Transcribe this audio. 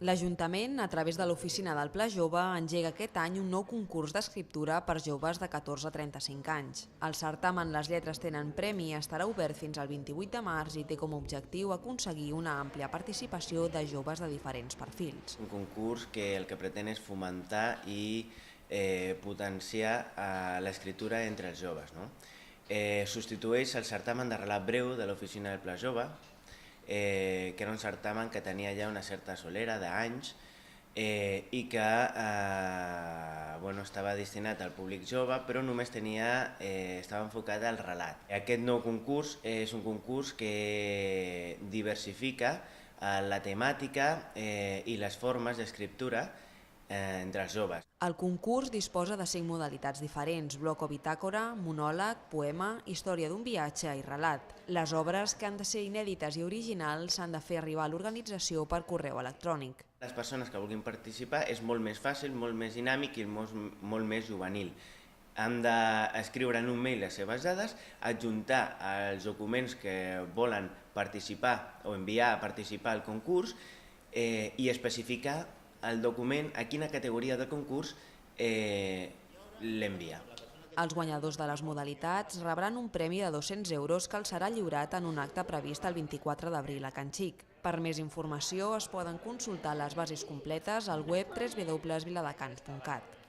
L'Ajuntament, a través de l'Oficina del Pla Jove, engega aquest any un nou concurs d'escriptura per joves de 14 a 35 anys. El certamen Les lletres tenen premi estarà obert fins al 28 de març i té com a objectiu aconseguir una àmplia participació de joves de diferents perfils. Un concurs que el que pretén és fomentar i potenciar l'escriptura entre els joves. No? Substitueix el certamen de relat breu de l'Oficina del Pla Jove, que era un certamen que tenia ja una certa solera d'anys i que estava destinat al públic jove, però només estava enfocat al relat. Aquest nou concurs és un concurs que diversifica la temàtica i les formes d'escriptura entre els joves. El concurs disposa de 5 modalitats diferents: bloc o bitàcora, monòleg, poema, història d'un viatge i relat. Les obres, que han de ser inèdites i originals, s'han de fer arribar a l'organització per correu electrònic. Les persones que vulguin participar és molt més fàcil, molt més dinàmic i molt més juvenil. Han d'escriure en un mail les seves dades, adjuntar els documents que volen participar o enviar a participar al concurs i especificar el document a quina categoria del concurs l'envia. Els guanyadors de les modalitats rebran un premi de 200 euros que els serà lliurat en un acte previst el 24 d'abril a Can Xic. Per més informació es poden consultar les bases completes al web www.viladecans.cat.